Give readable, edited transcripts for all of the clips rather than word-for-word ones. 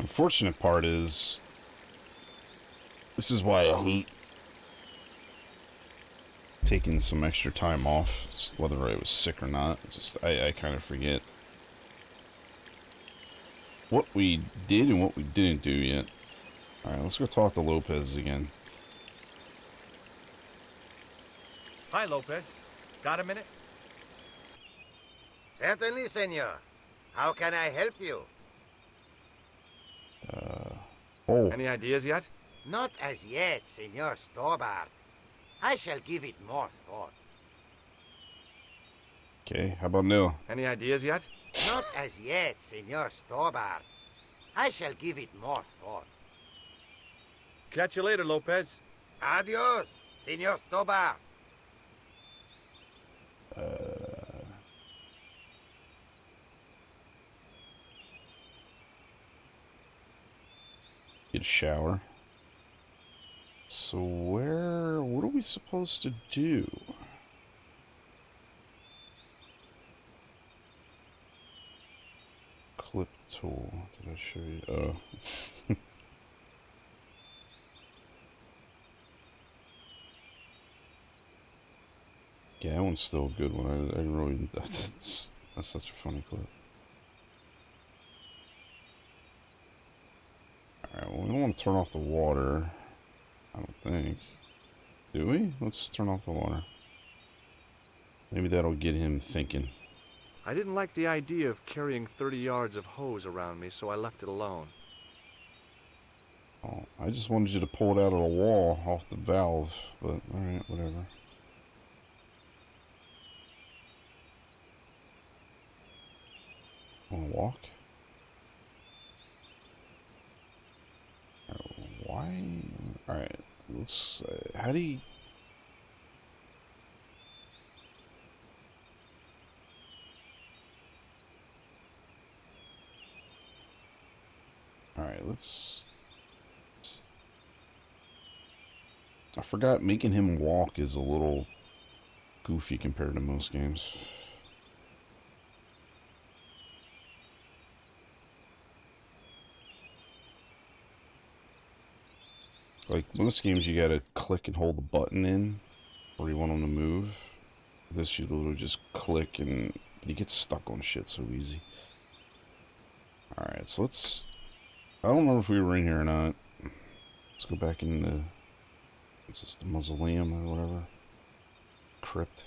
unfortunate part is, this is why I hate taking some extra time off, whether I was sick or not. It's just, I kind of forget what we did and what we didn't do yet. Alright, let's go talk to Lopez again. Hi, Lopez. Got a minute? Certainly, senor. How can I help you? Oh. Any ideas yet? Not as yet, Senor Stobbart. I shall give it more thought. Okay, how about now? Any ideas yet? Not as yet, Senor Stobbart. I shall give it more thought. Catch you later, Lopez. Adios, Senor Stobbart. Get a shower. So what are we supposed to do? Clip tool, did I show you? Oh. Yeah, that one's still a good one. I really, that's such a funny clip. Alright, well, we don't want to turn off the water. I don't think. Do we? Let's turn off the water. Maybe that'll get him thinking. I didn't like the idea of carrying 30 yards of hose around me, so I left it alone. Oh, I just wanted you to pull it out of the wall off the valve, but alright, whatever. Wanna walk? Why? Alright, let's... how do you... Alright, let's... I forgot making him walk is a little goofy compared to most games. Like, most games you gotta click and hold the button in, or you want him to move. This you literally just click and you get stuck on shit so easy. Alright, so let's... I don't know if we were in here or not. Let's go back in the... Is this the mausoleum or whatever? Crypt.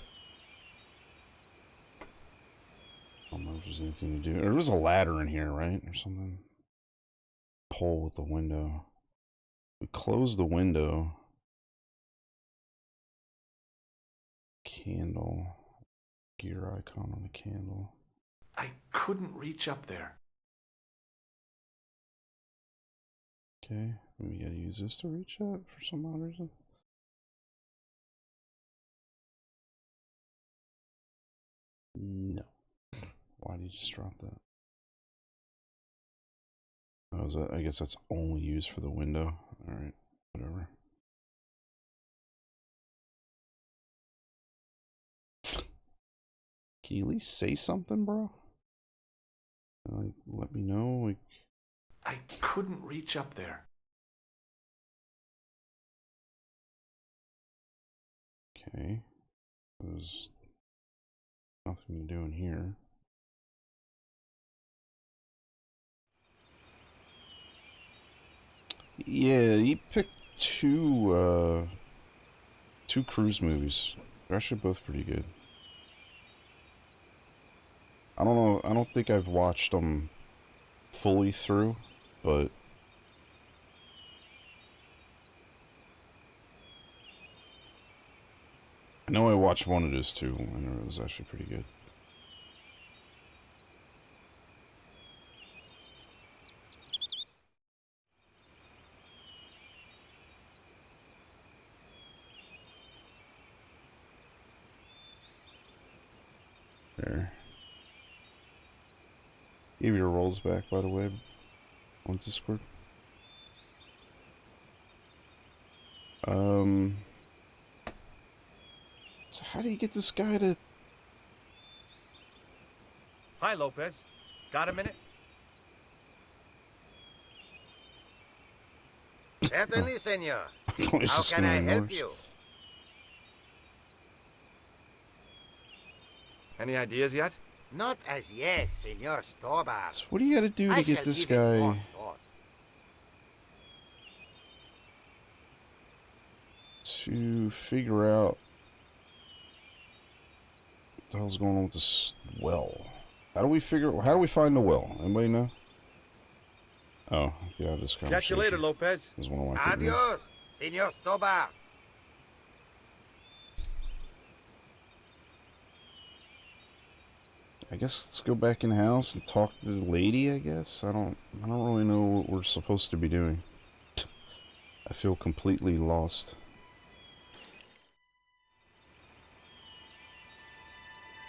I don't know if there's anything to do. There was a ladder in here, right? Or something. Pole with the window. We close the window. Candle. Gear icon on the candle. I couldn't reach up there. Okay, we gotta use this to reach out for some odd reason. No. Why did you just drop that? Oh, is that, I guess that's only used for the window. Alright, whatever. Can you at least say something, bro? Like, let me know, like... I couldn't reach up there. Okay. There's nothing to do in here. Yeah, he picked two cruise movies. They're actually both pretty good. I don't know, I don't think I've watched them fully through, but I know I watched one of those two, and it was actually pretty good. There. Give your rolls back, by the way, on Discord. So how do you get this guy to... Hi, Lopez. Got a minute? Certainly, senor. I thought he was How just can gonna I ignore help us. you? Any ideas yet? Not as yet, Senor Stobbart. So what do you gotta do to I get shall this give it more guy thought. to figure out what the hell's going on with this well? How do we find the well? Anybody know? Oh, yeah, this conversation. Catch you later, Lopez. This is one of my people. Adios, Senor Stobbart. I guess let's go back in the house and talk to the lady, I guess. I don't really know what we're supposed to be doing. I feel completely lost.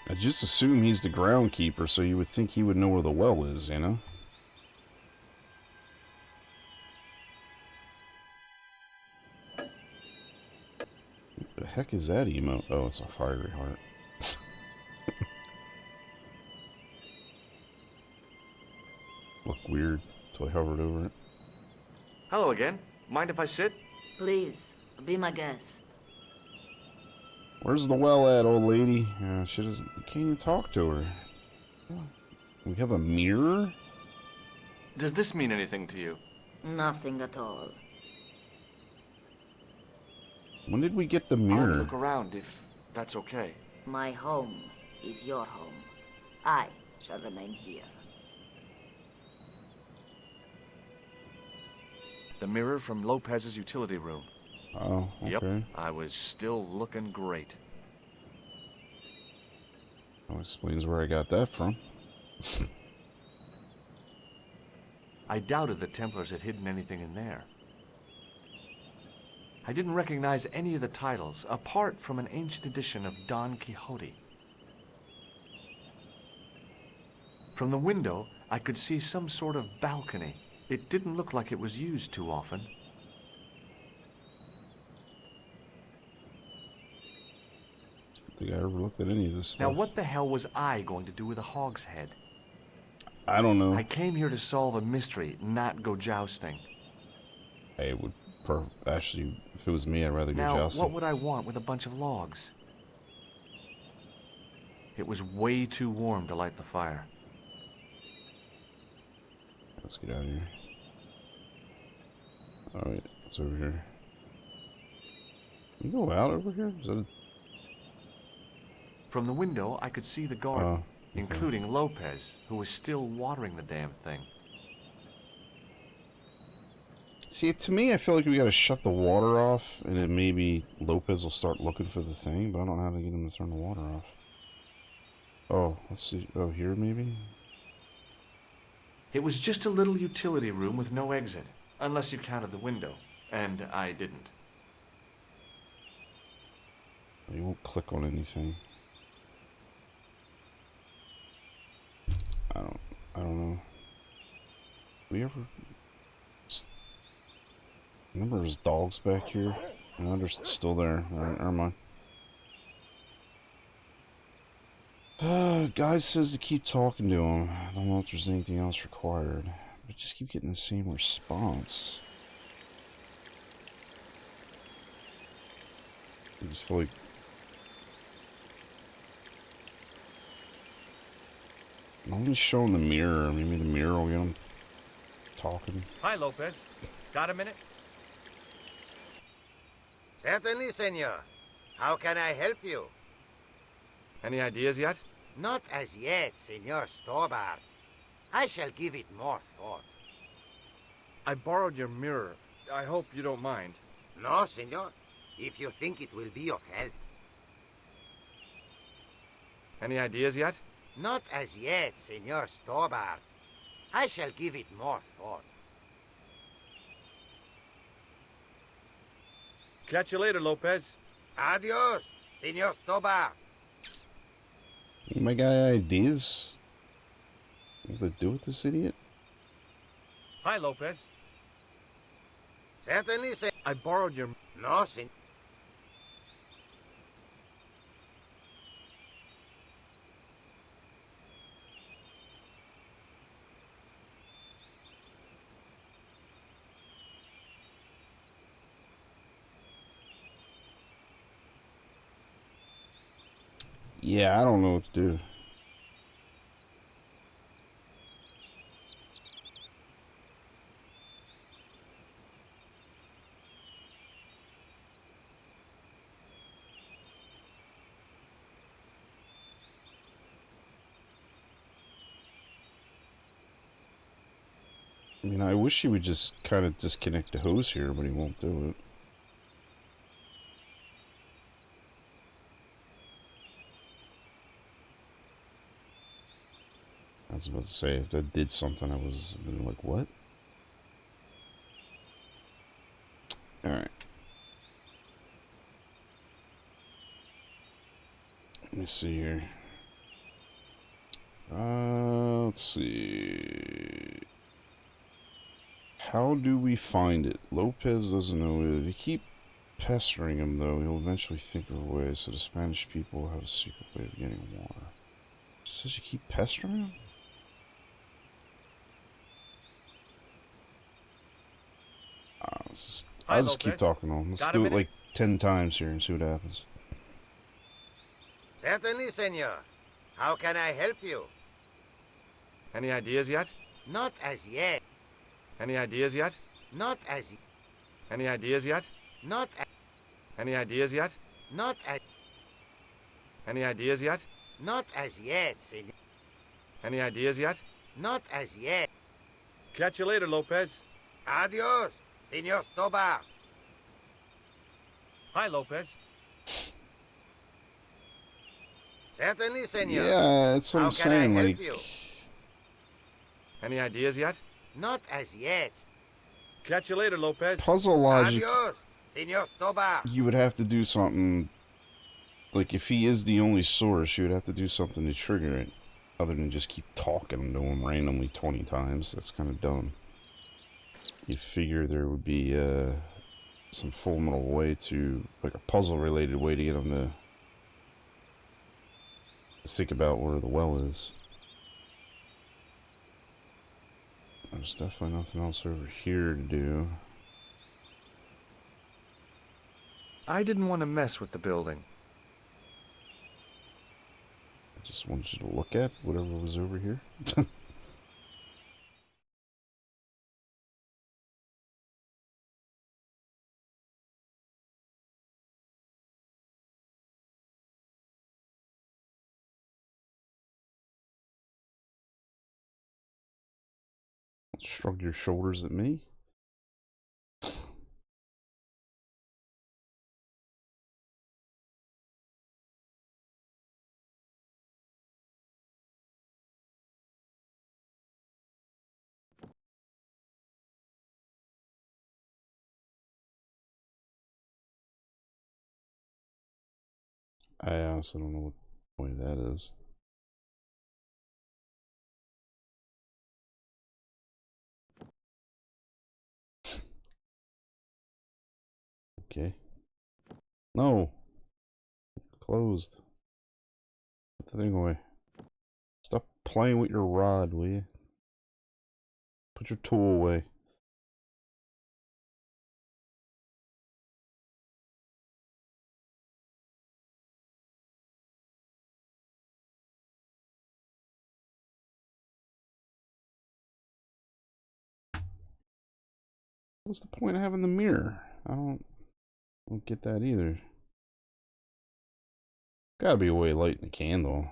I just assume he's the groundkeeper, so you would think he would know where the well is, you know? What the heck is that emote? Oh, it's a fiery heart. Look weird until I hovered over it. Hello again. Mind if I sit? Please, be my guest. Where's the well at, old lady? She doesn't. You can't even talk to her. We have a mirror? Does this mean anything to you? Nothing at all. When did we get the I'll mirror? look around if that's okay. My home is your home. I shall remain here. The mirror from Lopez's utility room. Oh, okay. Yep, I was still looking great. That explains where I got that from. I doubted the Templars had hidden anything in there. I didn't recognize any of the titles, apart from an ancient edition of Don Quixote. From the window, I could see some sort of balcony. It didn't look like it was used too often. I don't think I ever looked at any of this stuff. Now, what the hell was I going to do with a hog's head? I don't know. I came here to solve a mystery, not go jousting. I would actually, if it was me, I'd rather go Now, jousting. what would I want with a bunch of logs? It was way too warm to light the fire. Let's get out of here. Alright, it's over here. Can you go out over here? Is that a... From the window, I could see the garden, Oh, okay. including Lopez, who was still watering the damn thing. See, to me, I feel like we gotta shut the water off, and then maybe Lopez will start looking for the thing, but I don't know how to get him to turn the water off. Oh, let's see. Oh, here maybe? It was just a little utility room with no exit, unless you counted the window, and I didn't. You won't click on anything. I don't know. We ever... Remember there's dogs back here? No, they're still there. Alright, never mind. Guide says to keep talking to him. I don't know if there's anything else required. But I just keep getting the same response. I just feel like... I'm only showing the mirror. Maybe the mirror will get him talking. Hi, Lopez. Got a minute? Certainly, senor. How can I help you? Any ideas yet? Not as yet, Senor Stobbart. I shall give it more thought. I borrowed your mirror. I hope you don't mind. No, senor. If you think it will be of help. Any ideas yet? Not as yet, Senor Stobbart. I shall give it more thought. Catch you later, Lopez. Adios, Senor Stobbart. Anybody got any ideas? What to do with this idiot? Hi, Lopez. Certainly, senor. I borrowed your... No, senor. Yeah, I don't know what to do. I mean, I wish he would just kind of disconnect the hose here, but he won't do it. I was about to say, if that did something, I was like, what? Alright. Let me see here. Let's see. How do we find it? Lopez doesn't know it. If you keep pestering him, though, he'll eventually think of a way, so the Spanish people have a secret way of getting water. It says you keep pestering him? I'll just keep talking to him. Let's do it like 10 times here and see what happens. Certainly, senor. How can I help you? Any ideas yet? Not as yet. Any ideas yet? Not as yet. Any ideas yet? Not as... Any ideas yet? Not as... Any ideas yet? Not as yet, senor. Any ideas yet? Not as yet. Catch you later, Lopez. Adios, senor Stobbart. Hi, Lopez. Certainly, senor. Yeah, that's what I'm saying, like... You? Any ideas yet? Not as yet. Catch you later, Lopez. Puzzle logic... Adios, senor Stobbart. You would have to do something... Like, if he is the only source, you would have to do something to trigger it. Other than just keep talking to him randomly 20 times. That's kind of dumb. You figure there would be, some fundamental way to... Like, a puzzle-related way to get him to... think about where the well is. There's definitely nothing else over here to do. I didn't want to mess with the building. I just wanted you to look at whatever was over here. Shrug your shoulders at me. I honestly don't know what point that is. Okay. No. Closed. Put the thing away. Stop playing with your rod, will you? Put your tool away. What's the point of having the mirror? I don't get that either. Gotta be a way of lighting the candle.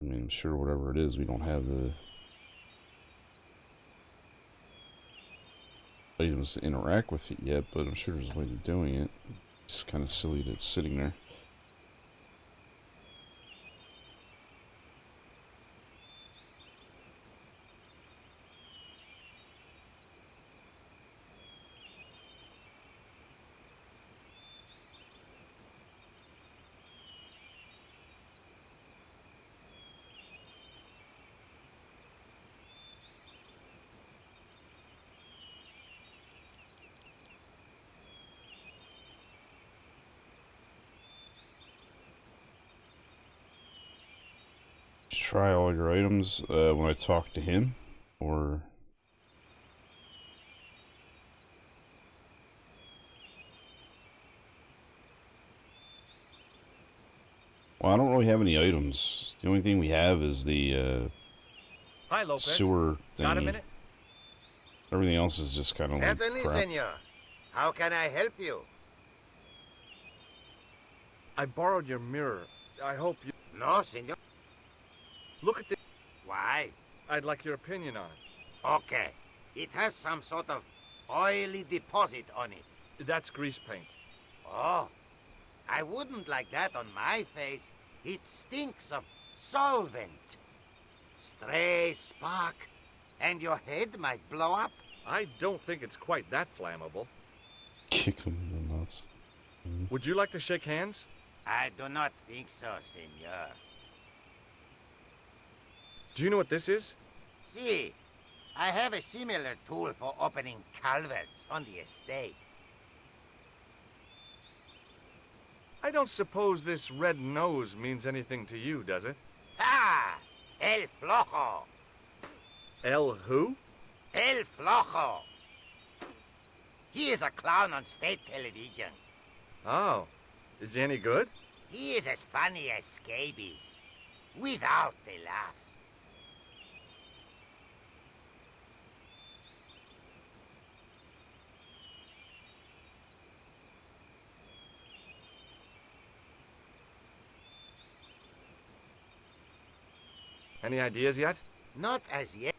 I mean, sure, whatever it is, we don't have the items to interact with it yet, but I'm sure there's a way of doing it. It's kind of silly that it's sitting there. Try all your items when I talk to him, or Well, I don't really have any items. The only thing we have is the Hi, Lopez. sewer Got a thingy. minute? Everything else is just kind of like Certainly, crap. senor. How can I help you? I borrowed your mirror. I hope you... No, senor. Look at this. Why? I'd like your opinion on it. Okay. It has some sort of oily deposit on it. That's grease paint. Oh, I wouldn't like that on my face. It stinks of solvent. Stray spark, and your head might blow up. I don't think it's quite that flammable. Kick him in the nuts. Would you like to shake hands? I do not think so, senor. Do you know what this is? See, I have a similar tool for opening culverts on the estate. I don't suppose this red nose means anything to you, does it? Ah! El Flojo! El who? El Flojo! He is a clown on state television. Oh. Is he any good? He is as funny as scabies, without the laughs. Any ideas yet? Not as yet.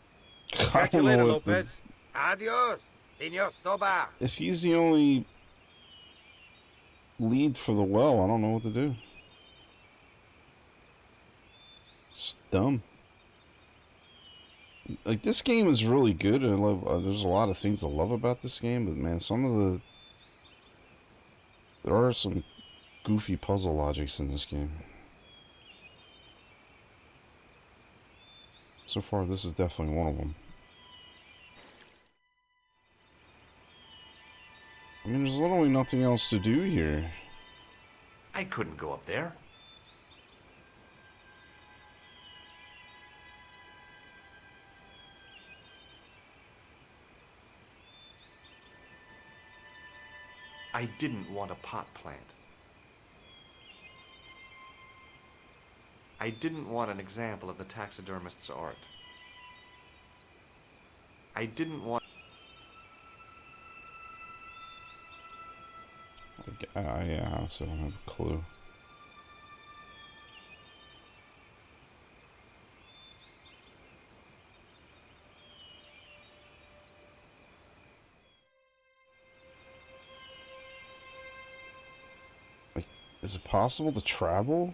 I Catch you don't later, know what the, Lopez. Adios, Senor Stobbart. if he's the only lead for the well, I don't know what to do. It's dumb. Like, this game is really good. I love. There's a lot of things to love about this game, but man, there are some goofy puzzle logics in this game. So far, this is definitely one of them. I mean, there's literally nothing else to do here. I couldn't go up there. I didn't want a pot plant. I didn't want an example of the taxidermist's art. I didn't want... Yeah, I honestly don't have a clue. Like, is it possible to travel?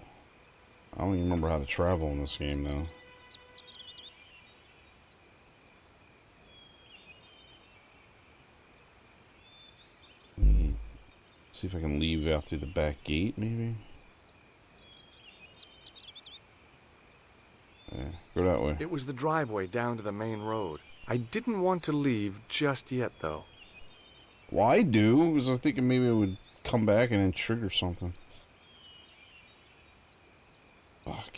I don't even remember how to travel in this game now. See if I can leave out through the back gate, maybe? Yeah, go that way. It was the driveway down to the main road. I didn't want to leave just yet, though. Well, I do, because I was thinking maybe it would come back and then trigger something. Fuck.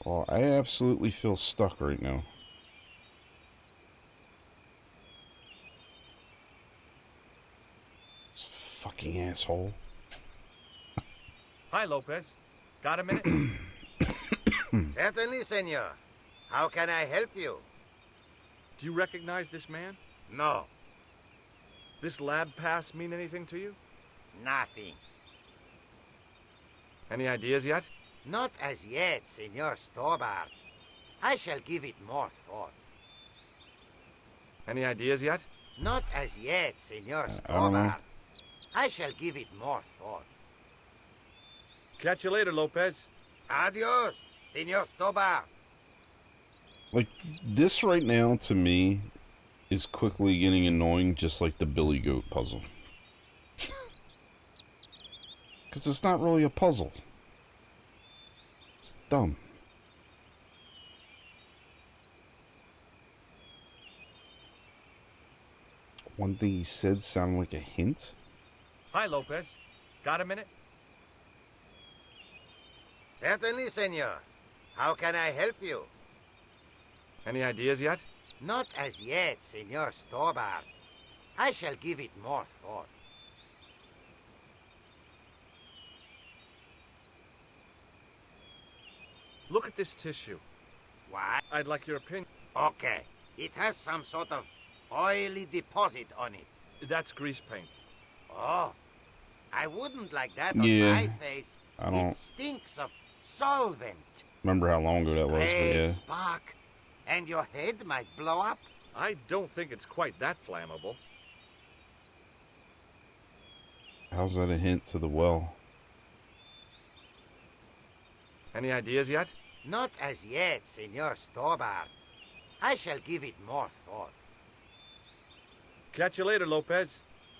Well, I absolutely feel stuck right now. This fucking asshole. Hi, Lopez. Got a minute? Certainly, senor. How can I help you? Do you recognize this man? No, This lab pass mean anything to you? nothing. Any ideas yet? Not as yet, Senor Stobbart. I shall give it more thought. Any ideas yet? Not as yet, Senor I don't know. Stobbart. I shall give it more thought. Catch you later, Lopez. Adios, Senor Stobbart. Like, this right now, to me, is quickly getting annoying, just like the Billy Goat puzzle. Because it's not really a puzzle. It's dumb. One thing he said sounded like a hint. Hi, Lopez. Got a minute? Certainly, senor. How can I help you? Any ideas yet? Not as yet, Senor Stobbart. I shall give it more thought. Look at this tissue. What? I'd like your opinion. Okay. It has some sort of oily deposit on it. That's grease paint. Oh. I wouldn't like that on Yeah, my face. I don't It stinks of solvent. remember how long ago that was, but Stray yeah. spark, and your head might blow up. I don't think it's quite that flammable. How's that a hint to the well? Any ideas yet? Not as yet, Senor Stobbart. I shall give it more thought. Catch you later, Lopez.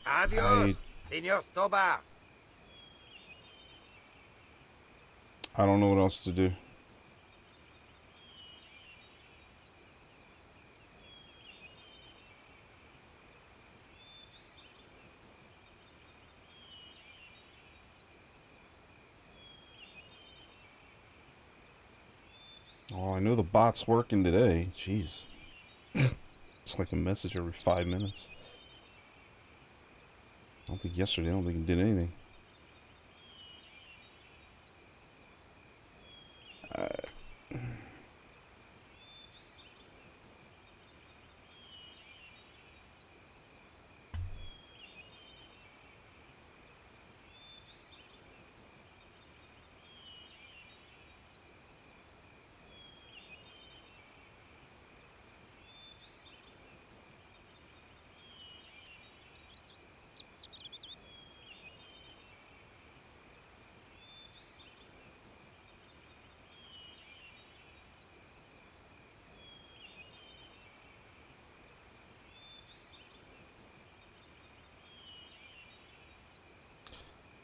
Adios, Senor Stobbart. I don't know what else to do. Oh, I know the bot's working today. Jeez. It's like a message every 5 minutes. I don't think yesterday, I don't think it did anything.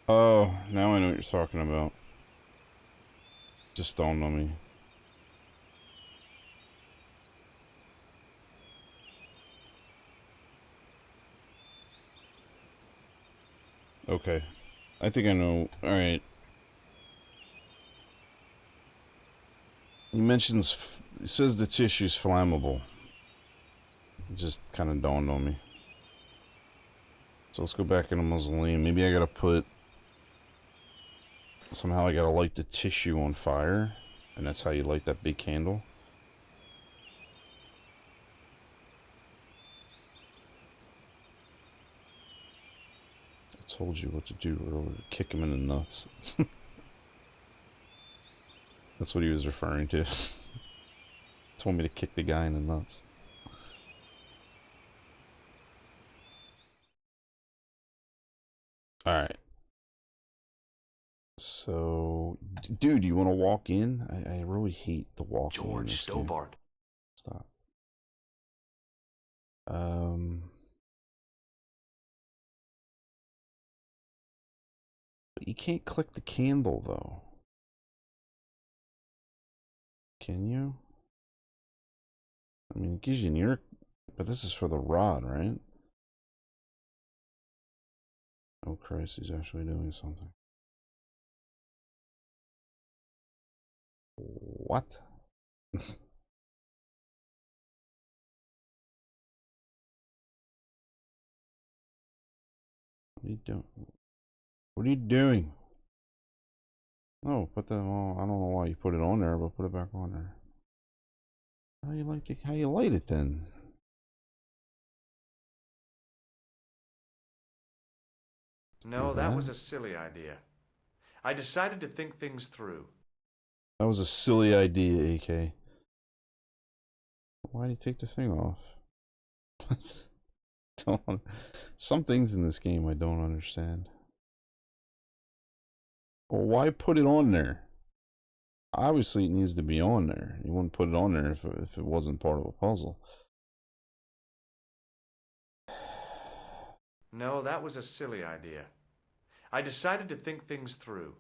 Oh, now I know what you're talking about. Just dawned on me. Okay. I think I know. Alright. He mentions, he says the tissue's flammable. It just kind of dawned on me. So let's go back in the mausoleum. Maybe I gotta put, somehow I gotta light the tissue on fire. And that's how you light that big candle. I told you what to do earlier. Kick him in the nuts. That's what he was referring to. Told me to kick the guy in the nuts. Alright. So, dude, you want to walk in? I really hate the walk in. George Stobbart. Stop. But you can't click the candle, though. Can you? I mean, it gives you an ear, but this is for the rod, right? Oh, Christ, he's actually doing something. What? What are you doing? What are you doing? Oh, put the, well, I don't know why you put it on there, but put it back on there. How you like it? How you light it then? No, that was a silly idea. I decided to think things through. That was a silly idea, AK. Why did he take the thing off? Some things in this game I don't understand. Well, why put it on there? Obviously, it needs to be on there. You wouldn't put it on there if it wasn't part of a puzzle. No, that was a silly idea. I decided to think things through.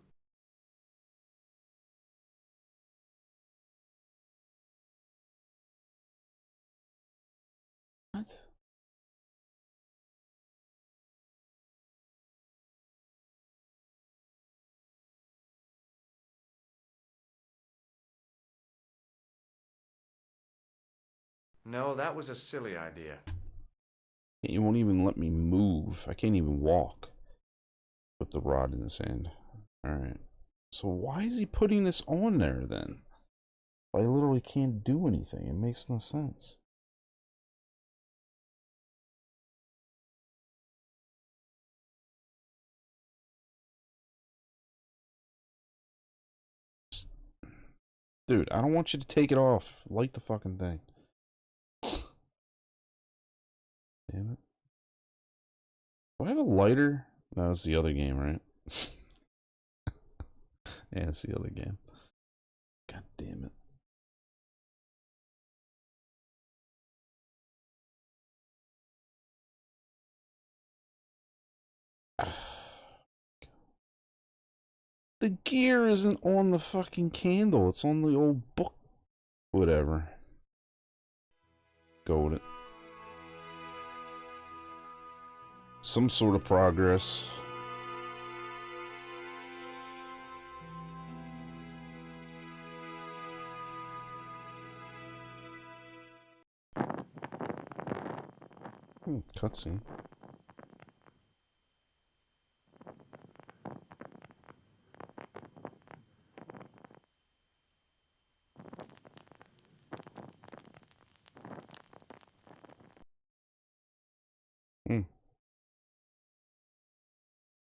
What? No, that was a silly idea. You won't even let me move. I can't even walk. Put the rod in his hand. Alright. So why is he putting this on there then? I literally can't do anything. It makes no sense. Dude, I don't want you to take it off. Light the fucking thing. Damn it. Do I have a lighter? No, it's the other game, right? Yeah, it's the other game. God damn it. The gear isn't on the fucking candle. It's on the old book. Whatever. Go with it. Some sort of progress. Cutscene.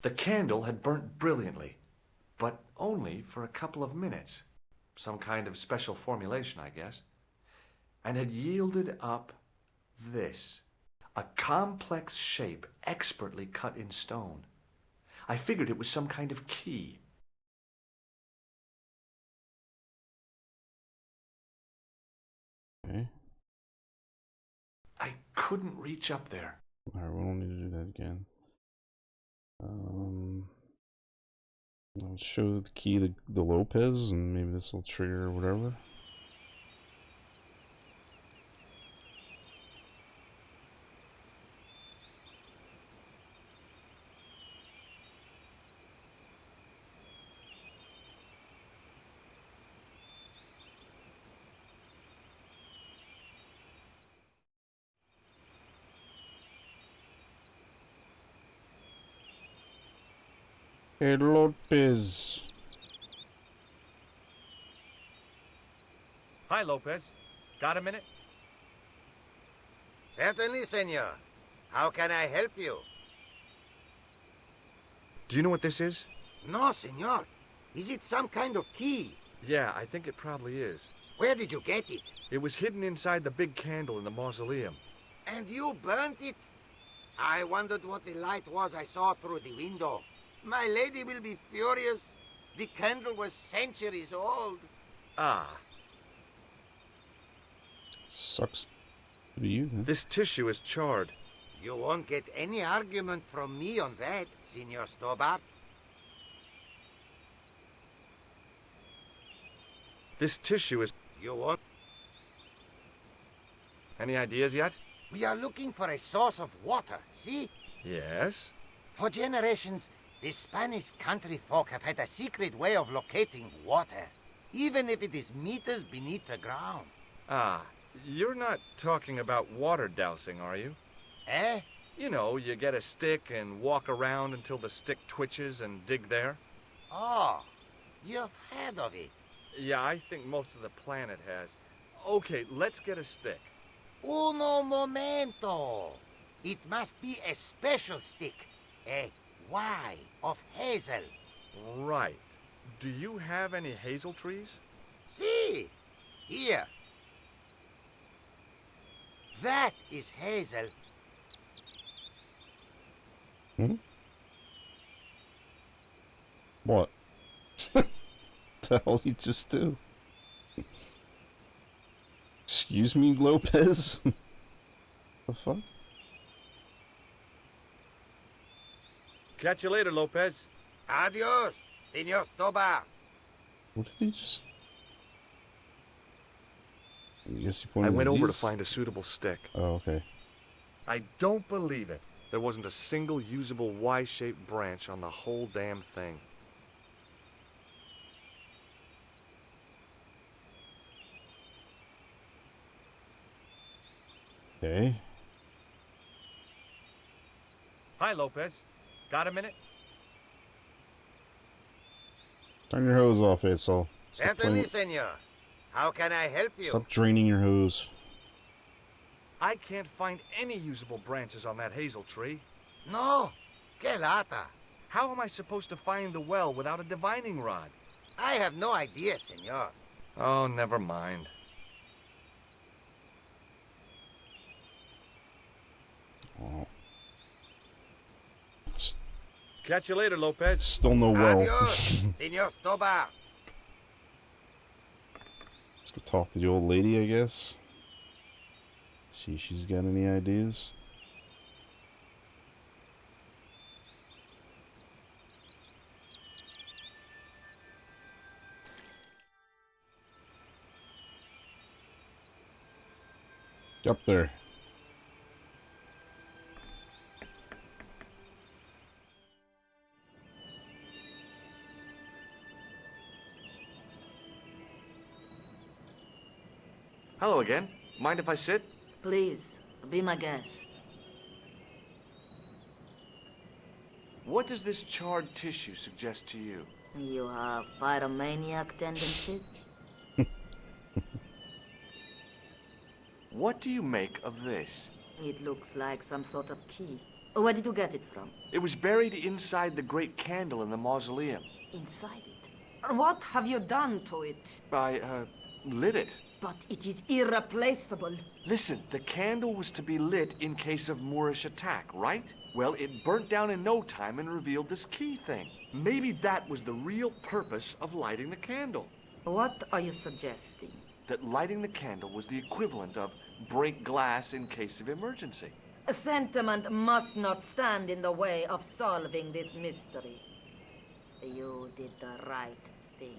The candle had burnt brilliantly, but only for a couple of minutes. Some kind of special formulation, I guess. And had yielded up this. A complex shape expertly cut in stone. I figured it was some kind of key. Okay. I couldn't reach up there. Alright, we don't need to do that again. I'll show the key to the Lopez, and maybe this will trigger or whatever. Hey, Lopez. Hi, Lopez. Got a minute? Certainly, senor. How can I help you? Do you know what this is? No, senor. Is it some kind of key? Yeah, I think it probably is. Where did you get it? It was hidden inside the big candle in the mausoleum. And you burnt it? I wondered what the light was I saw through the window. My lady will be furious. The candle was centuries old. Ah, Sucks to be you, then. this tissue is charred. You won't get any argument from me on that, Senor Stobbart. This tissue is... You won't. Any ideas yet? We are looking for a source of water, see? Yes? For generations, the Spanish country folk have had a secret way of locating water, even if it is meters beneath the ground. Ah, you're not talking about water dowsing, are you? Eh? You know, you get a stick and walk around until the stick twitches and dig there. Oh, you've heard of it. Yeah, I think most of the planet has. Okay, let's get a stick. Uno momento. It must be a special stick. A Y of hazel. Right. Do you have any hazel trees? See? Here. That is hazel. What? The hell you just do? Excuse me, Lopez? The fuck? Catch you later, Lopez. Adios, Senor Stobbart. What did he just... I guess he I pointed went at over to these? find a suitable stick. Oh, okay. I don't believe it. There wasn't a single usable Y-shaped branch on the whole damn thing. Okay. Hi, Lopez. Got a minute? Turn your hose off, asshole. Stop Certainly, playing with... senor. How can I help you? Stop draining your hose. I can't find any usable branches on that hazel tree. No. Que lata. How am I supposed to find the well without a divining rod? I have no idea, senor. Oh, never mind. Oh. It's Catch you later, Lopez. still no well. Adios, senor Stobbart. Let's go talk to the old lady, I guess. See if she's got any ideas. Up there. Hello again. Mind if I sit? Please, be my guest. What does this charred tissue suggest to you? You have pyromaniac tendencies? What do you make of this? It looks like some sort of key. Where did you get it from? It was buried inside the great candle in the mausoleum. Inside it. What have you done to it? I, lit it. But it is irreplaceable. Listen, the candle was to be lit in case of Moorish attack, right? Well, it burnt down in no time and revealed this key thing. Maybe that was the real purpose of lighting the candle. What are you suggesting? That lighting the candle was the equivalent of break glass in case of emergency. Sentiment must not stand in the way of solving this mystery. You did the right thing.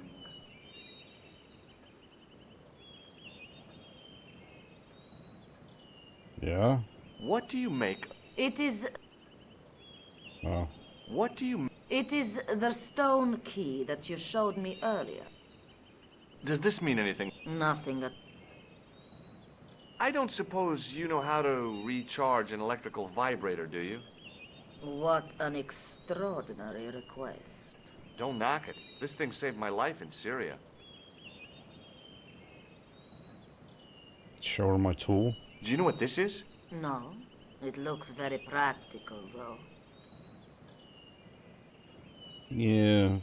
Yeah? What do you make? It is... Oh. What do you... It is the stone key that you showed me earlier. Does this mean anything? Nothing at... I don't suppose you know how to recharge an electrical vibrator, do you? What an extraordinary request. Don't knock it. This thing saved my life in Syria. Show her my tool. Do you know what this is? No, it looks very practical, though. Yeah.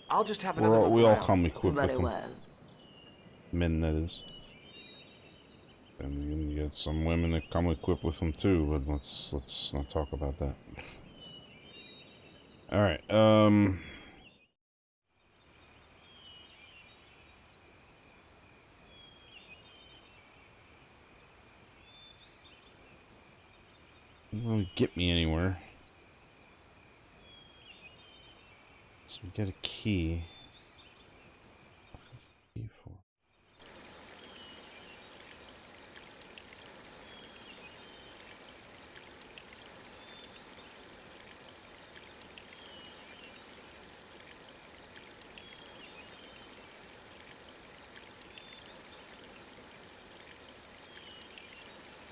I'll just have another look We all around. come equipped with Very them. well. Men, that is. And then you get some women that come equipped with them too, but let's not talk about that. Alright, it won't get me anywhere. So we get a key. What is the key for?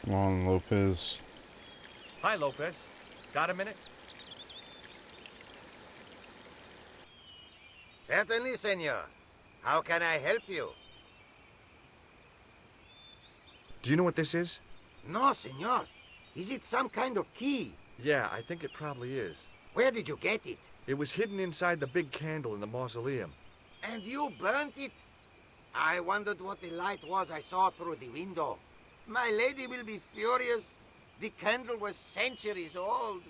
Come on, Lopez. Hi, Lopez. Got a minute? Certainly, senor. How can I help you? Do you know what this is? No, senor. Is it some kind of key? Yeah, I think it probably is. Where did you get it? It was hidden inside the big candle in the mausoleum. And you burnt it? I wondered what the light was I saw through the window. My lady will be furious. The candle was centuries old.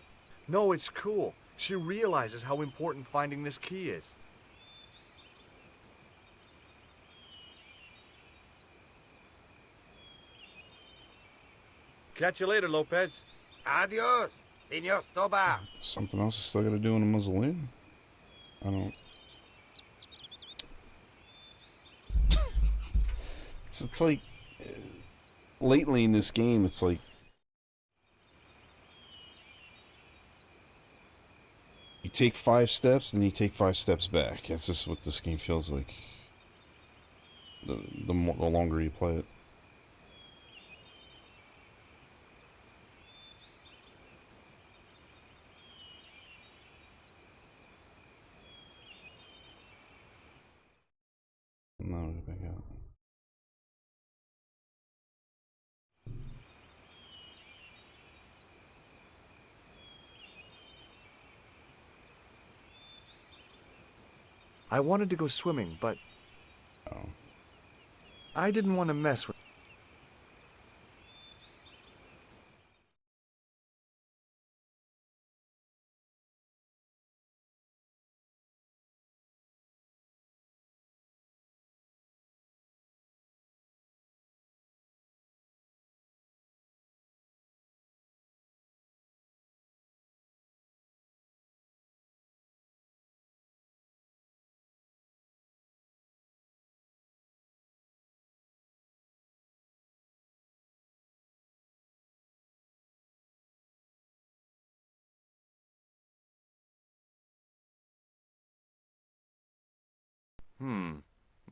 No, it's cool. She realizes how important finding this key is. Catch you later, Lopez. Adios, senor Stobbart. Something else I still gotta do in the mausoleum? I don't... it's like... lately in this game, it's like... you take 5 steps, then you take 5 steps back. That's just what this game feels like. The longer you play it. No, get back out. I wanted to go swimming, but Oh. I didn't want to mess with...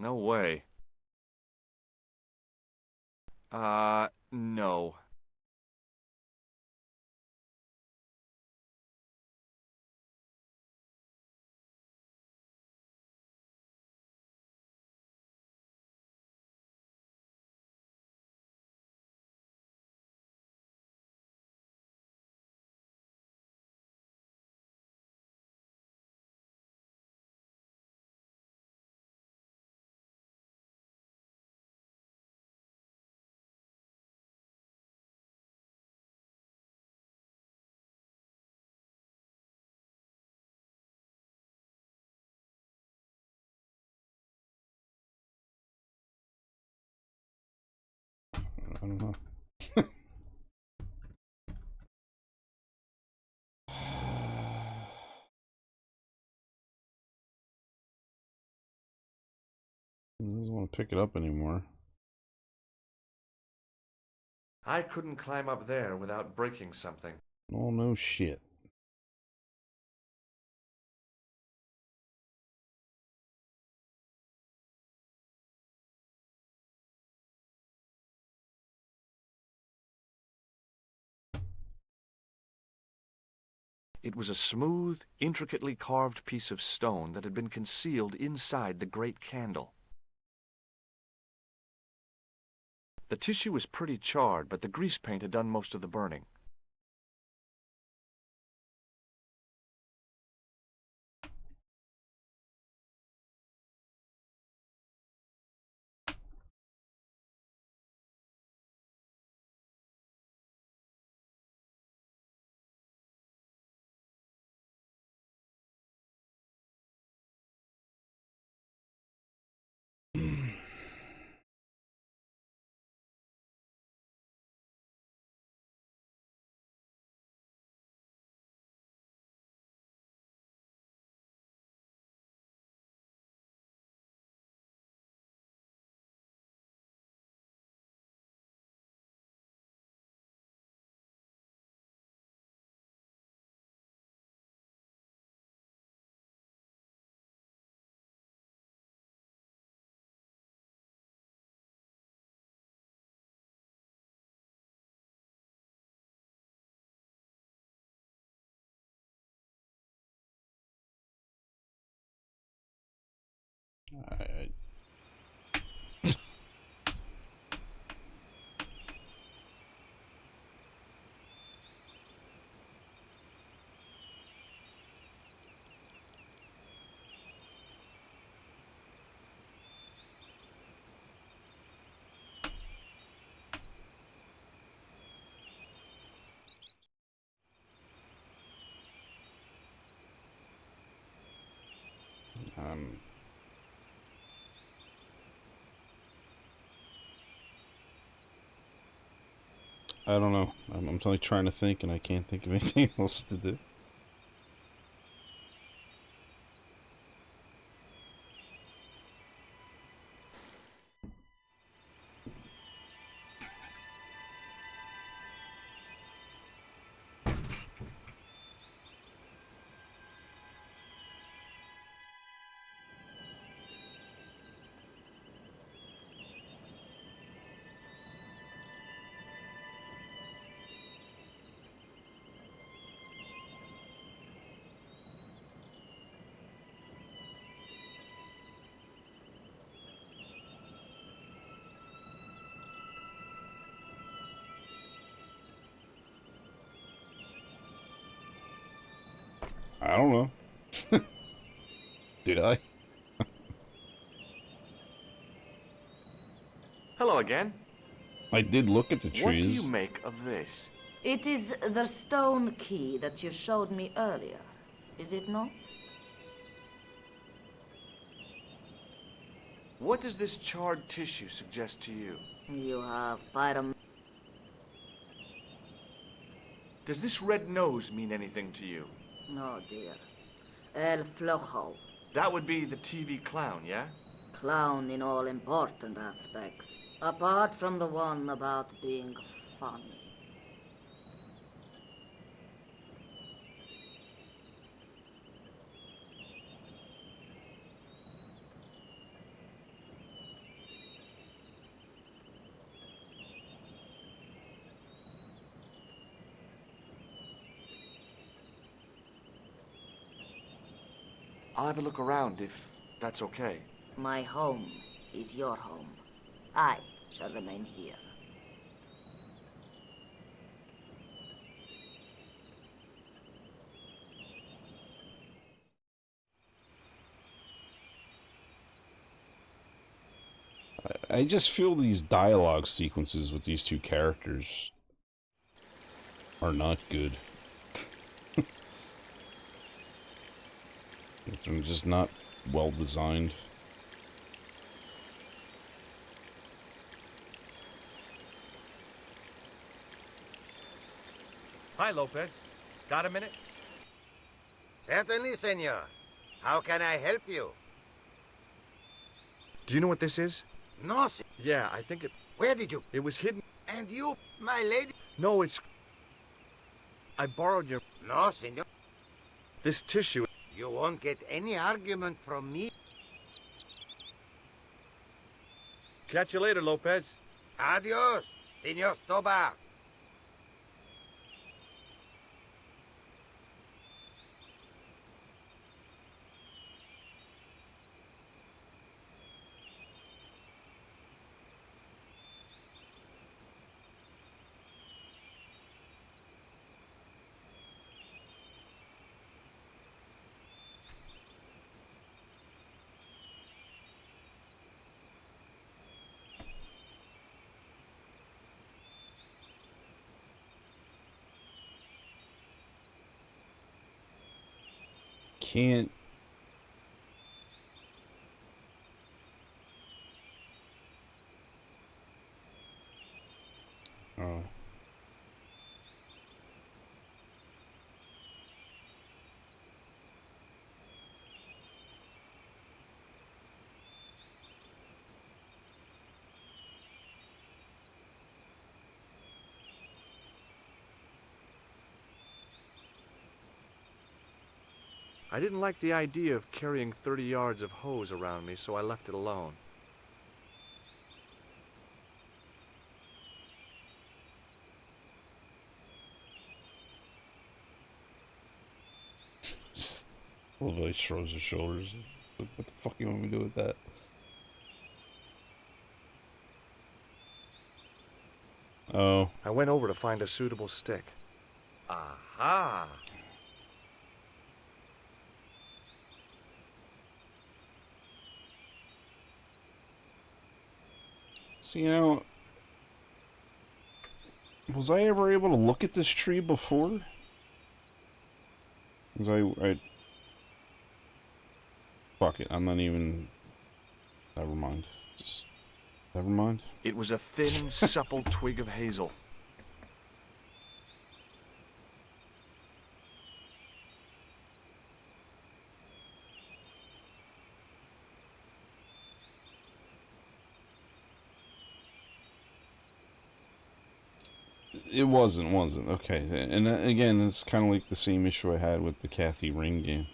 No way. No. I don't know. He doesn't want to pick it up anymore. I couldn't climb up there without breaking something. Oh, no shit. It was a smooth, intricately carved piece of stone that had been concealed inside the great candle. The tissue was pretty charred, but the grease paint had done most of the burning. I um, I don't know. I'm like trying to think, and I can't think of anything else to do. I don't know. Did I? Hello again. I did look at the trees. What do you make of this? It is the stone key that you showed me earlier, is it not? What does this charred tissue suggest to you? You have pyram... Does this red nose mean anything to you? No, dear. El Flojo. That would be the TV clown, yeah? Clown in all important aspects, apart from the one about being funny. I'll have a look around if that's okay. My home is your home. I shall remain here. I just feel these dialogue sequences with these two characters are not good. They're just not well designed. Hi, Lopez. Got a minute? Certainly, senor. How can I help you? Do you know what this is? No, Yeah, I think where did you... it was hidden. And you, my lady? No, it's... I borrowed your... No, senor. this tissue. You won't get any argument from me. Catch you later, Lopez. Adios, senor Stobbart. Can't... Oh. I didn't like the idea of carrying 30 yards of hose around me, so I left it alone. Levi shrugs his shoulders. What the fuck you want me to do with that? Oh. I went over to find a suitable stick. Aha! So, you know, was I ever able to look at this tree before? Was I... Fuck it, I'm not even... Never mind. Just... Never mind. It was a thin, supple twig of hazel. It wasn't. Okay. And again, it's kind of like the same issue I had with the Kathy Ring game.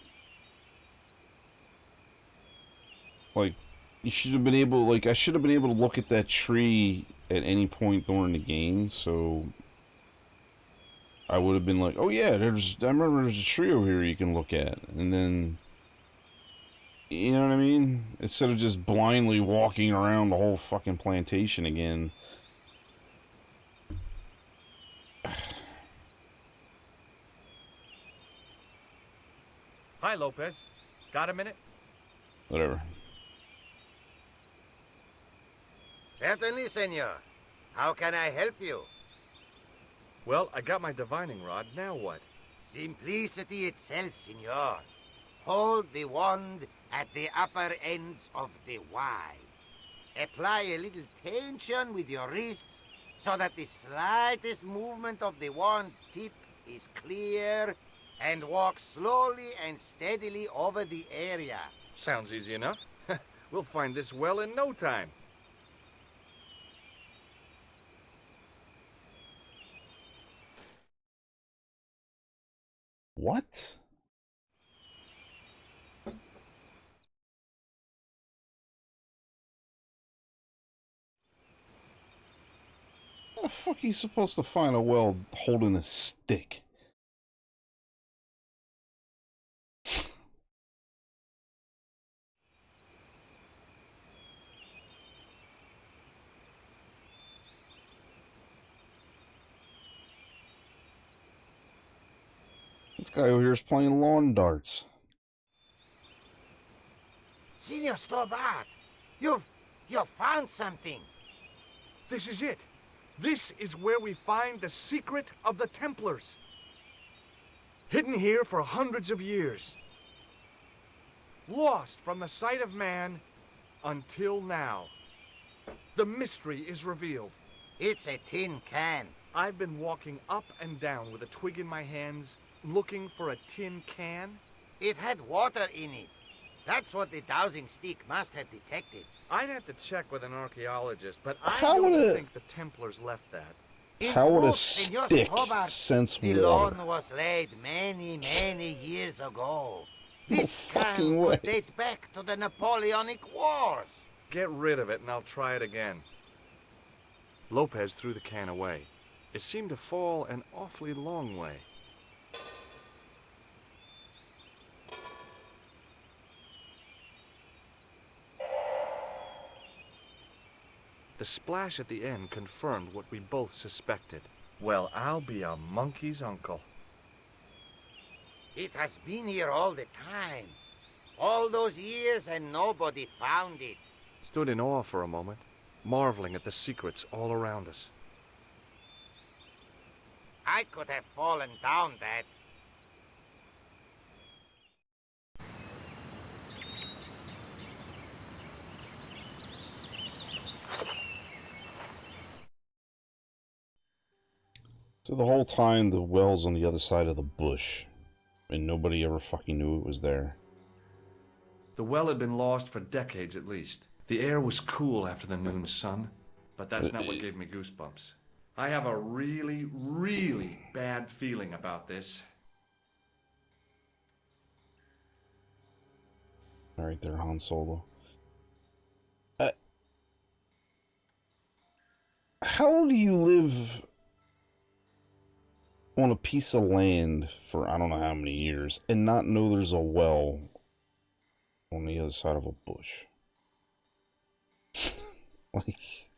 Like, you should have been able, like, I should have been able to look at that tree at any point during the game, so I would have been like, oh yeah, I remember there's a tree over here you can look at, and then, you know what I mean? Instead of just blindly walking around the whole fucking plantation again. Hi, Lopez. Got a minute? Whatever. Certainly, senor. How can I help you? Well, I got my divining rod. Now what? Simplicity itself, senor. Hold the wand at the upper ends of the Y. Apply a little tension with your wrists so that the slightest movement of the wand's tip is clear, and walk slowly and steadily over the area. Sounds easy enough. We'll find this well in no time. What? How the fuck are you supposed to find a well holding a stick? This guy over here is playing lawn darts. Senor Stobbart, you've found something. This is it. This is where we find the secret of the Templars. Hidden here for hundreds of years. Lost from the sight of man until now. The mystery is revealed. It's a tin can. I've been walking up and down with a twig in my hands, looking for a tin can. It had water in it. That's what the dowsing stick must have detected. I'd have to check with an archaeologist, but I How don't would think the Templars left that. In How would a truth, Senor stick Stobbart, sense the water? lawn was laid many, many years ago. No This fucking can way. could date back to the Napoleonic Wars. Get rid of it and I'll try it again. Lopez threw the can away. It seemed to fall an awfully long way. The splash at the end confirmed what we both suspected. Well, I'll be a monkey's uncle. It has been here all the time. All those years and nobody found it. Stood in awe for a moment, marveling at the secrets all around us. I could have fallen down that. So the whole time the well's on the other side of the bush, and nobody ever fucking knew it was there. The well had been lost for decades at least. The air was cool after the noon sun, but that's not what gave me goosebumps. I have a really, really bad feeling about this. All right there, Han Solo. How do you live on a piece of land for I don't know how many years and not know there's a well on the other side of a bush? Like,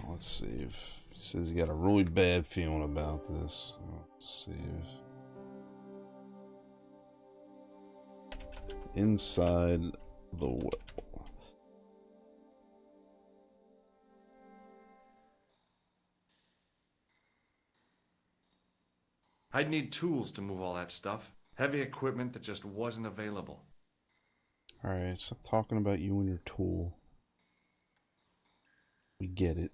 let's see if he says he got a really bad feeling about this. Let's see if inside the well. I'd need tools to move all that stuff. Heavy equipment that just wasn't available. Alright, stop talking about you and your tool. We get it.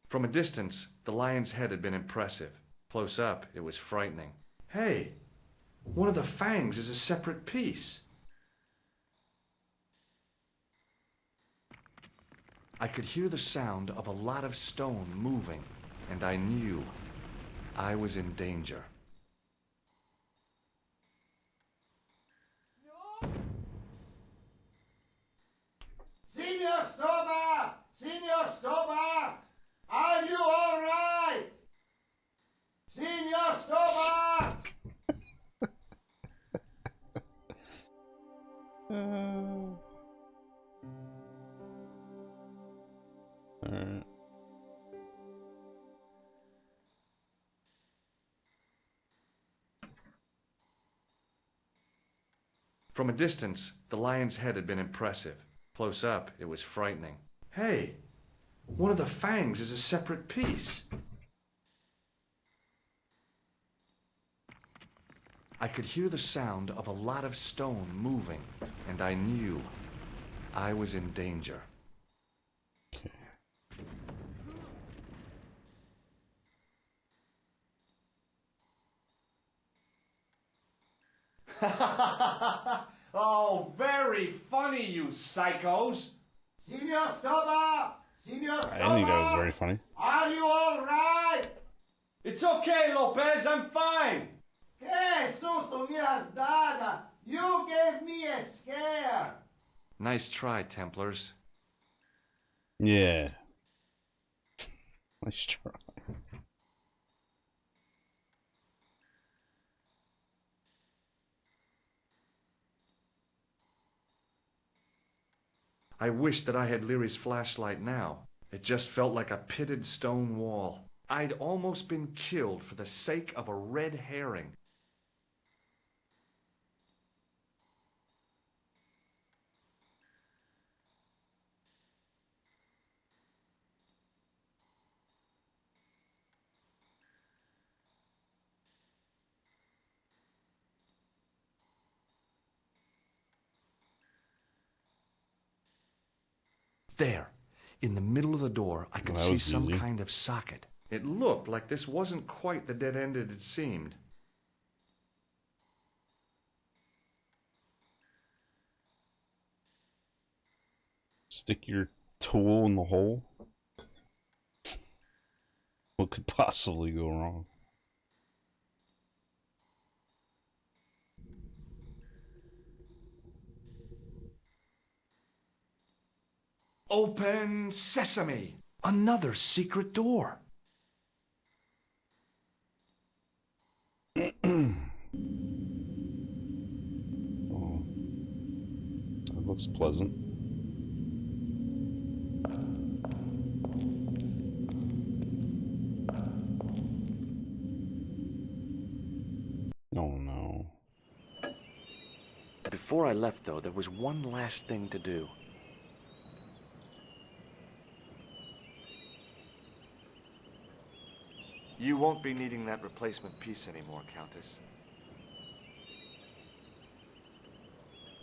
From a distance, the lion's head had been impressive. Close up, it was frightening. Hey, one of the fangs is a separate piece. I could hear the sound of a lot of stone moving, and I knew I was in danger. Senor Stobbart! Senor Stobbart! Are you all right? From a distance, the lion's head had been impressive. Close up, it was frightening. Hey, one of the fangs is a separate piece. I could hear the sound of a lot of stone moving, and I knew I was in danger. Oh, very funny, you psychos! Signor Stobbart! Signor Stobbart! I didn't think that was very funny. Are you all right? It's okay, Lopez, I'm fine! Que susto me has dado! You gave me a scare! Nice try, Templars. Yeah. Nice try. I wished that I had Leary's flashlight now. It just felt like a pitted stone wall. I'd almost been killed for the sake of a red herring. There, in the middle of the door, I could see some kind of socket. It looked like this wasn't quite the dead end it had seemed. Stick your tool in the hole? What could possibly go wrong? Open sesame! Another secret door. Oh, that looks pleasant. Oh no. Before I left, though, there was one last thing to do. You won't be needing that replacement piece anymore, Countess.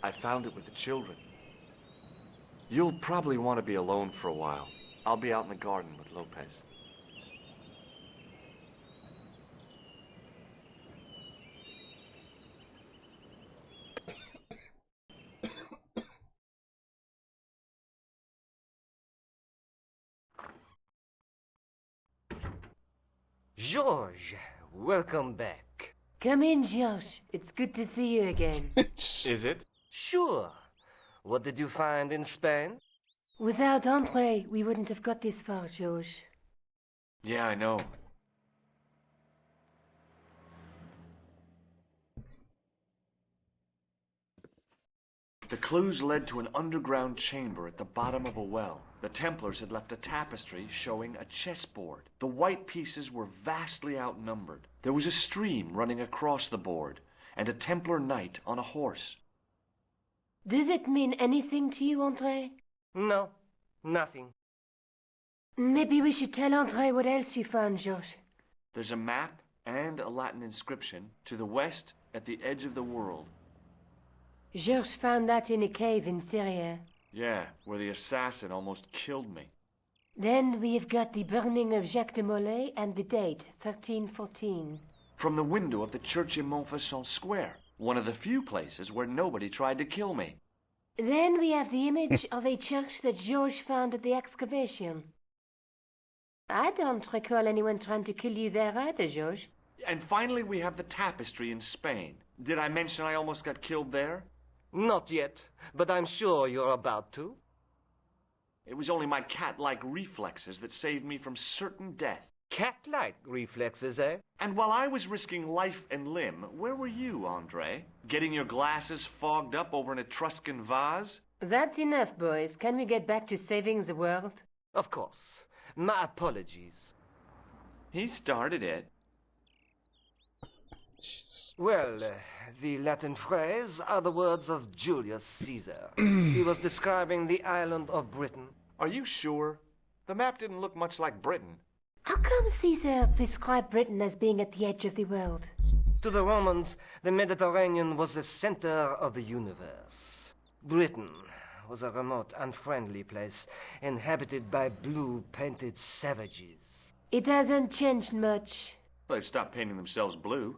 I found it with the children. You'll probably want to be alone for a while. I'll be out in the garden with Lopez. George, welcome back. Come in, Josh. It's good to see you again. Is it? Sure. What did you find in Spain? Without Andre, we wouldn't have got this far, Josh. Yeah, I know. The clues led to an underground chamber at the bottom of a well. The Templars had left a tapestry showing a chessboard. The white pieces were vastly outnumbered. There was a stream running across the board, and a Templar knight on a horse. Does it mean anything to you, Andre? No, nothing. Maybe we should tell Andre what else you found, Josh. There's a map and a Latin inscription to the west at the edge of the world. Georges found that in a cave in Syria. Yeah, where the assassin almost killed me. Then we have got the burning of Jacques de Molay and the date, 1314. From the window of the church in Montfaucon Square, one of the few places where nobody tried to kill me. Then we have the image of a church that Georges found at the excavation. I don't recall anyone trying to kill you there either, Georges. And finally we have the tapestry in Spain. Did I mention I almost got killed there? Not yet, but I'm sure you're about to. It was only my cat-like reflexes that saved me from certain death. Cat-like reflexes, eh? And while I was risking life and limb, where were you, Andre? Getting your glasses fogged up over an Etruscan vase? That's enough, boys. Can we get back to saving the world? Of course. My apologies. He started it. Jesus. Well, the Latin phrase are the words of Julius Caesar. He was describing the island of Britain. Are you sure? The map didn't look much like Britain. How come Caesar described Britain as being at the edge of the world? To the Romans, the Mediterranean was the center of the universe. Britain was a remote, unfriendly place, inhabited by blue-painted savages. It hasn't changed much. They've stopped painting themselves blue.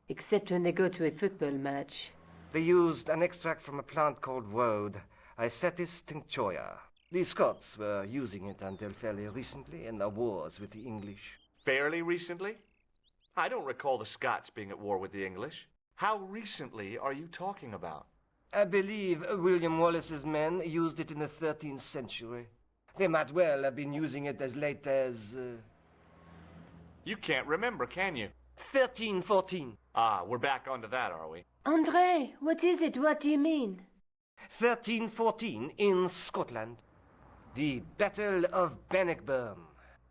Except when they go to a football match. They used an extract from a plant called woad, Isetis tinctoria. The Scots were using it until fairly recently in the wars with the English. Fairly recently? I don't recall the Scots being at war with the English. How recently are you talking about? I believe William Wallace's men used it in the 13th century. They might well have been using it as late as... You can't remember, can you? 1314. Ah, we're back onto that, are we? André, what is it? What do you mean? 1314 in Scotland. The Battle of Bannockburn.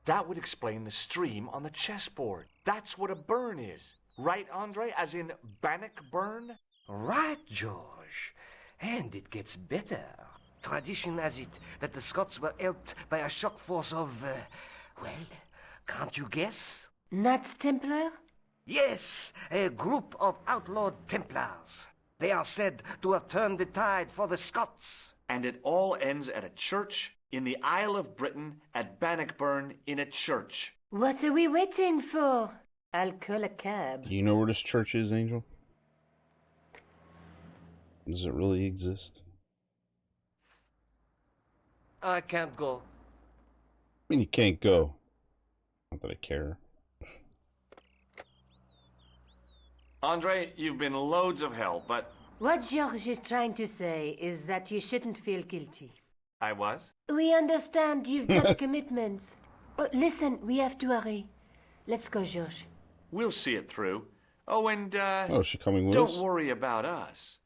That would explain the stream on the chessboard. That's what a burn is. Right, Andre? As in Bannockburn? Right, George. And it gets better. Tradition has it that the Scots were helped by a shock force of, well, can't you guess? Knights Templar? Yes, a group of outlawed Templars. They are said to have turned the tide for the Scots. And it all ends at a church in the Isle of Britain at Bannockburn in a church. What are we waiting for? I'll call a cab. Do you know where this church is, Angel? Does it really exist? I can't go. I mean, you can't go. Not that I care. Andre, you've been loads of help, but... What George is trying to say is that you shouldn't feel guilty. I was? We understand you've got commitments. Oh, listen, we have to hurry. Let's go, George. We'll see it through. Oh, and, Oh, is she coming with us? don't worry about us.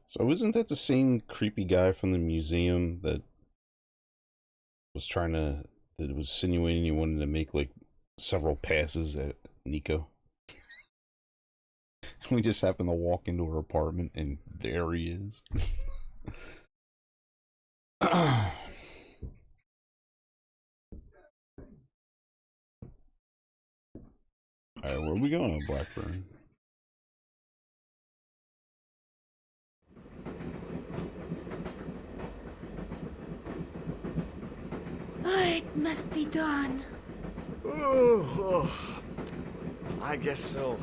So isn't that the same creepy guy from the museum that was trying to, that was insinuating he wanted to make like several passes at Nico? We just happened to walk into her apartment and there he is. Alright, where are we going on Blackburn? Oh, it must be dawn. I guess so.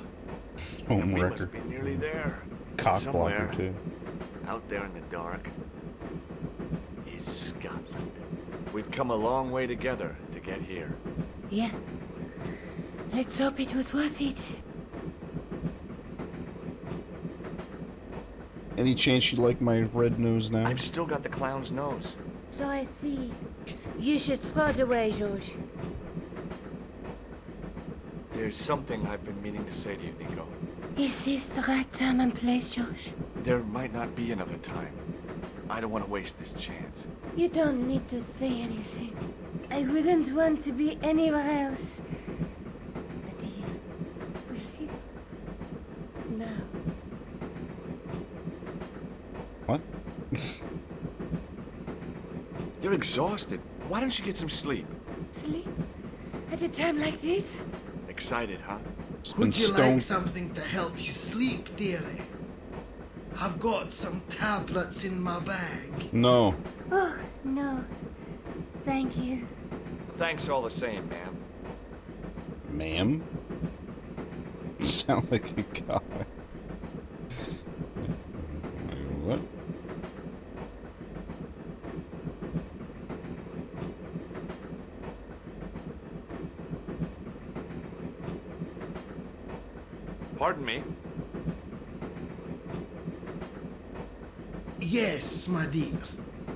Home And we record. must be nearly there. Cock Somewhere blocker too. out there in the dark is Scotland. We've come a long way together to get here. Yeah. Let's hope it was worth it. Any chance you like my red nose now? I've still got the clown's nose. So I see. You should throw it away, George. There's something I've been meaning to say to you, Nico. Is this the right time and place, George? There might not be another time. I don't want to waste this chance. You don't need to say anything. I wouldn't want to be anywhere else. But here, with you. Now. What? You're exhausted. Why don't you get some sleep? Sleep? At a time like this? Excited, huh? It's been Would you stoned. like something to help you sleep, dearie? I've got some tablets in my bag. No. Oh, no. Thank you. Thanks all the same, ma'am. Ma'am? Sound like a guy. What? Pardon me. Yes, my dear.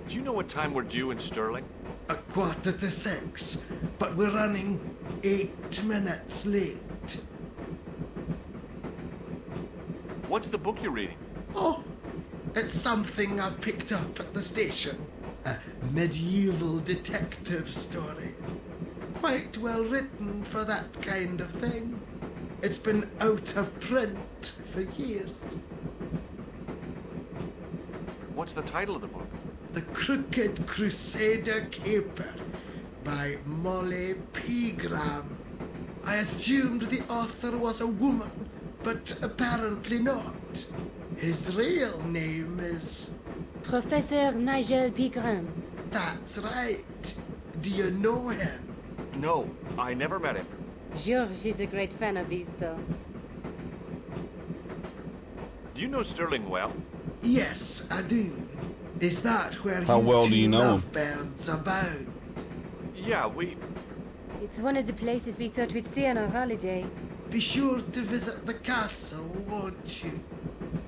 Do you know what time we're due in Stirling? 6:15, but we're running 8 minutes late. What's the book you're reading? Oh, it's something I picked up at the station. A medieval detective story. quite well written for that kind of thing. It's been out of print for years. What's the title of the book? The Crooked Crusader Caper by Molly Pegram. I assumed the author was a woman, but apparently not. His real name is... Professor Nigel Pegram. That's right. Do you know him? No, I never met him. George is a great fan of his, though. Do you know Sterling well? Yes, I do. Is that where How well do you know him? lovebirds about? Yeah, It's one of the places we thought we'd stay on our holiday. Be sure to visit the castle, won't you?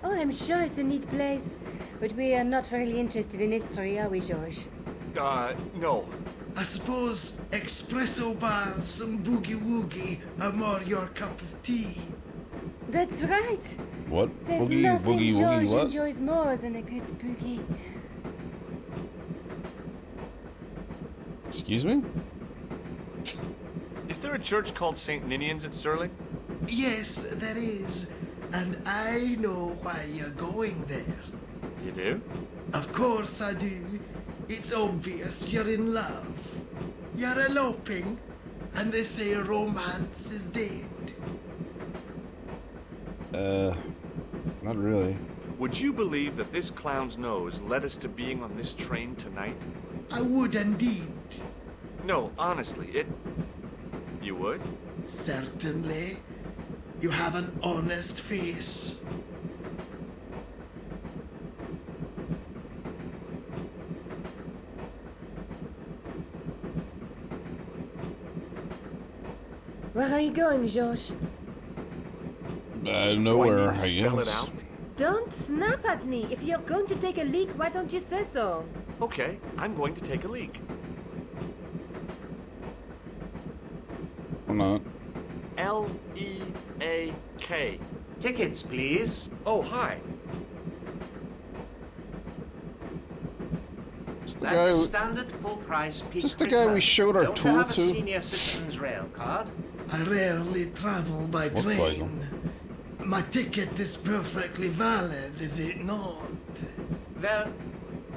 Oh, I'm sure it's a neat place. But we are not really interested in history, are we, George? No. I suppose espresso bars and boogie-woogie are more your cup of tea. That's right. What? There's Boogie, nothing boogie, George woogie, what? enjoys more than a good boogie. Excuse me? Is there a church called St. Ninian's at Sterling? Yes, there is. And I know why you're going there. You do? Of course I do. It's obvious you're in love. You're eloping, and they say romance is dead. Not really. Would you believe that this clown's nose led us to being on this train tonight? I would indeed. No, honestly, You would? Certainly. You have an honest face. Where are you going, George? Nowhere, I Spell it guess. out? Don't snap at me. If you're going to take a leak, why don't you say so? Okay, I'm going to take a leak. I'm not. L-E-A-K. Tickets, please. Oh, hi. It's the That's guy a who, standard full-price piece. just the guy we showed our Don't tour have a to. senior citizen's rail card. I rarely travel by Looks like train. him. My ticket is perfectly valid, is it not? Well,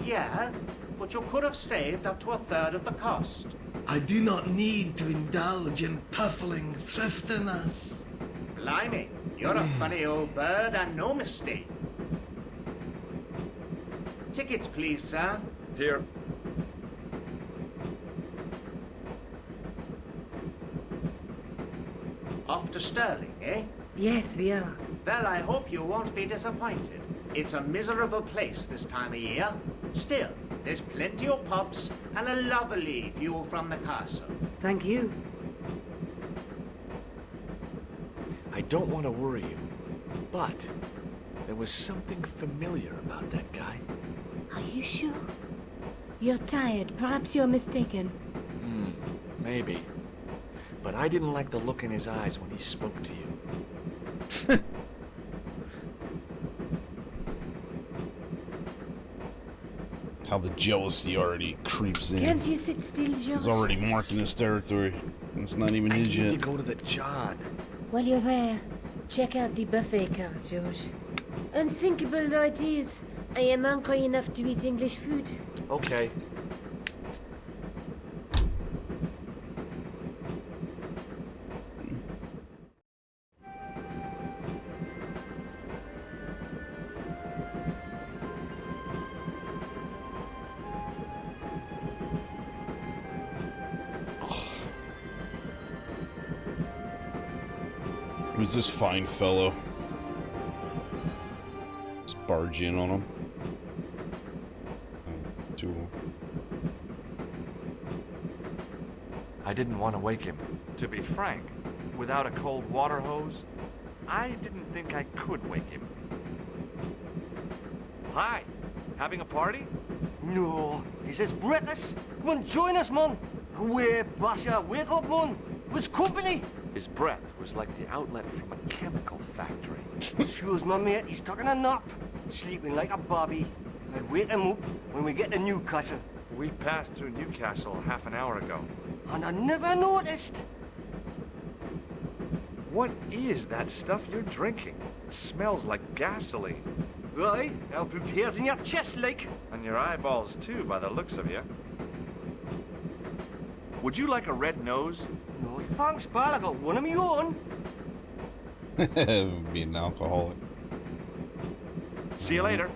yeah, but you could have saved up to a third of the cost. I do not need to indulge in puffling thriftiness. Blimey, you're a funny old bird and no mistake. Tickets, please, sir. Here. Off to Sterling, eh? Yes, we are. Well, I hope you won't be disappointed. It's a miserable place this time of year. Still, there's plenty of pubs and a lovely view from the castle. Thank you. I don't want to worry you, but there was something familiar about that guy. Are you sure? You're tired. Perhaps you're mistaken. Maybe. But I didn't like the look in his eyes when he spoke to you. How the jealousy already creeps in. Can't you sit still, George? He's already marking his territory. And it's not even I his need to yet. go to the John. While you're there, check out the buffet car, George. Unthinkable though it is, I am hungry enough to eat English food. Okay. Who's this fine fellow? Just barge in on him. Two. I didn't want to wake him. To be frank, without a cold water hose, I didn't think I could wake him. Hi, having a party? No, this is British. Come on, join us, man. Away, Basha, wake up, man. What's company? His breath was like the outlet from a chemical factory. Excuse my mate, he's taking a nap. Sleeping like a bobby. I'll wake him up when we get to Newcastle. We passed through Newcastle half an hour ago. and I never noticed. What is that stuff you're drinking? It smells like gasoline. Right, help repairs in your chest, like. And your eyeballs, too, by the looks of you. Would you like a red nose? No thanks, pal, I got one of my own. Being an alcoholic. See you later.